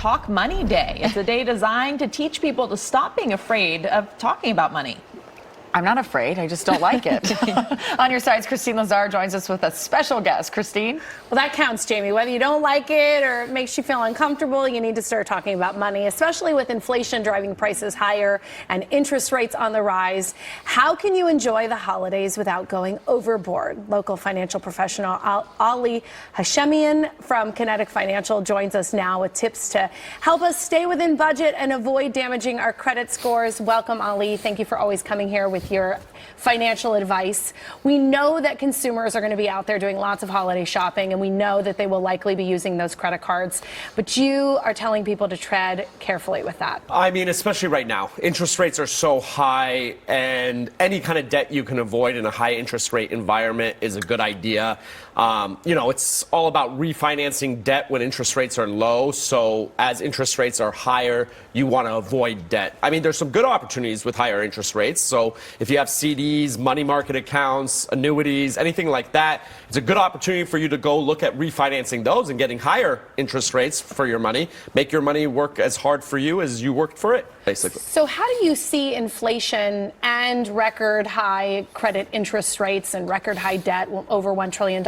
Talk Money Day. It's a day designed to teach people to stop being afraid of talking about money. I'm not afraid. I just don't like it. On your sides, Christine Lazar joins us with a special guest. Christine? Well, that counts, Jamie. Whether you don't like it or it makes you feel uncomfortable, you need to start talking about money, especially with inflation driving prices higher and interest rates on the rise. How can you enjoy the holidays without going overboard? Local financial professional Ali Hashemian from Kinetic Financial joins us now with tips to help us stay within budget and avoid damaging our credit scores. Welcome, Ali. Thank you for always coming here with your financial advice. We know that consumers are going to be out there doing lots of holiday shopping, and we know that they will likely be using those credit cards, but you are telling people to tread carefully with that. I mean, especially right now, interest rates are so high, and any kind of debt you can avoid in a high interest rate environment is a good idea. It's all about refinancing debt when interest rates are low. So as interest rates are higher, you want to avoid debt. I mean, there's some good opportunities with higher interest rates. So if you have CDs, money market accounts, annuities, anything like that, it's a good opportunity for you to go look at refinancing those and getting higher interest rates for your money. Make your money work as hard for you as you worked for it, basically. So how do you see inflation and record high credit interest rates and record high debt, over $1 trillion?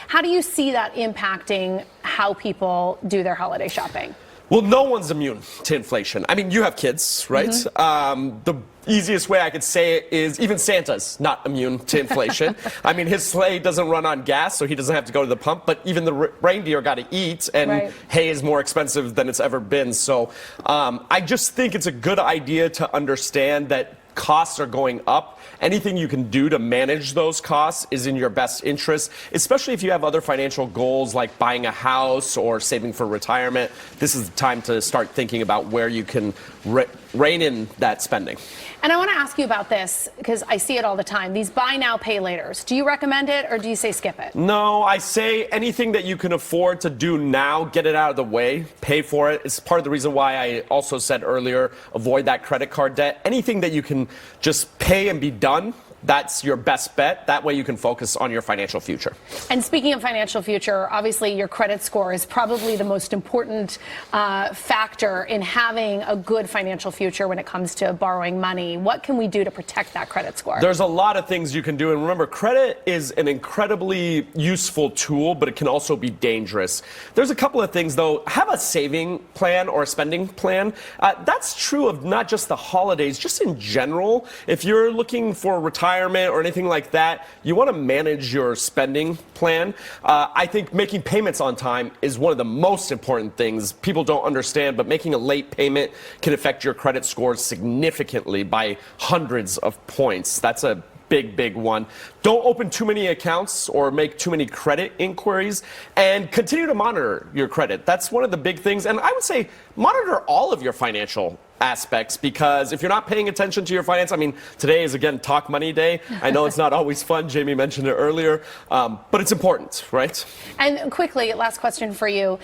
How do you see that impacting how people do their holiday shopping? Well, no one's immune to inflation. I mean, you have kids, right? Mm-hmm. The easiest way I could say it is even Santa's not immune to inflation. I mean, his sleigh doesn't run on gas, so he doesn't have to go to the pump, but even the reindeer got to eat, and hay is more expensive than it's ever been. So I just think it's a good idea to understand that costs are going up. Anything you can do to manage those costs is in your best interest, especially if you have other financial goals like buying a house or saving for retirement. This is the time to start thinking about where you can rein in that spending. And I want to ask you about this because I see it all the time. These buy now, pay laters. Do you recommend it or do you say skip it? No, I say anything that you can afford to do now, get it out of the way, pay for it. It's part of the reason why I also said earlier, avoid that credit card debt. Anything that you can just pay and be done, that's your best bet. That way you can focus on your financial future. And speaking of financial future, obviously your credit score is probably the most important factor in having a good financial future when it comes to borrowing money. What can we do to protect that credit score? There's a lot of things you can do. And remember, credit is an incredibly useful tool, but it can also be dangerous. There's a couple of things, though. Have a saving plan or a spending plan. That's true of not just the holidays, just in general. If you're looking for retirement or anything like that, you want to manage your spending plan. I think making payments on time is one of the most important things people don't understand, but making a late payment can affect your credit score significantly by hundreds of points. That's a big one. Don't open too many accounts or make too many credit inquiries, and continue to monitor your credit. That's one of the big things. And I would say monitor all of your financial aspects, because if you're not paying attention to your finance, I mean, today is again Talk Money Day. I know it's not always fun. Jamie mentioned it earlier, but it's important, right? And quickly, last question for you.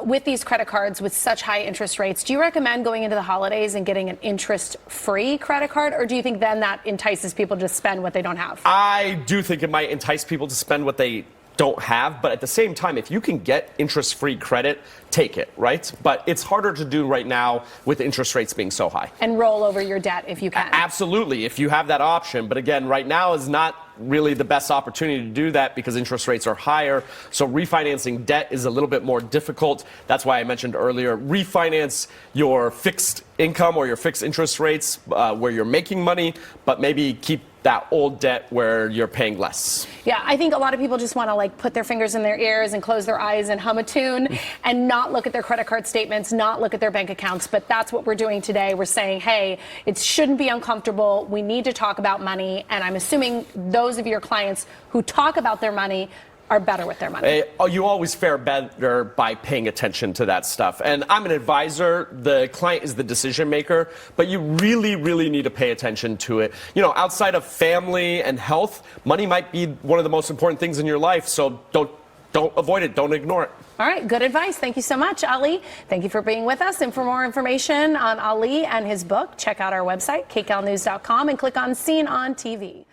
With these credit cards with such high interest rates, do you recommend going into the holidays and getting an interest-free credit card, or do you think then that entices people to spend what they don't have? I do think it might entice people to spend what they don't have, but at the same time, if you can get interest-free credit, take it, right? But it's harder to do right now with interest rates being so high. And roll over your debt if you can. Absolutely, if you have that option. But again, right now is not really the best opportunity to do that because interest rates are higher. So refinancing debt is a little bit more difficult. That's why I mentioned earlier, refinance your fixed income or your fixed interest rates where you're making money, but maybe keep that old debt where you're paying less. Yeah, I think a lot of people just want to like put their fingers in their ears and close their eyes and hum a tune and not look at their credit card statements, not look at their bank accounts. But that's what we're doing today. We're saying, hey, it shouldn't be uncomfortable. We need to talk about money. And I'm assuming those of your clients who talk about their money are better with their money. You always fare better by paying attention to that stuff. And I'm an advisor. The client is the decision maker, but you really need to pay attention to it. You know, outside of family and health, money might be one of the most important things in your life. So don't avoid it. Don't ignore it. All right. Good advice. Thank you so much, Ali. Thank you for being with us. And for more information on Ali and his book, check out our website, KCALnews.com, and click on Seen on TV.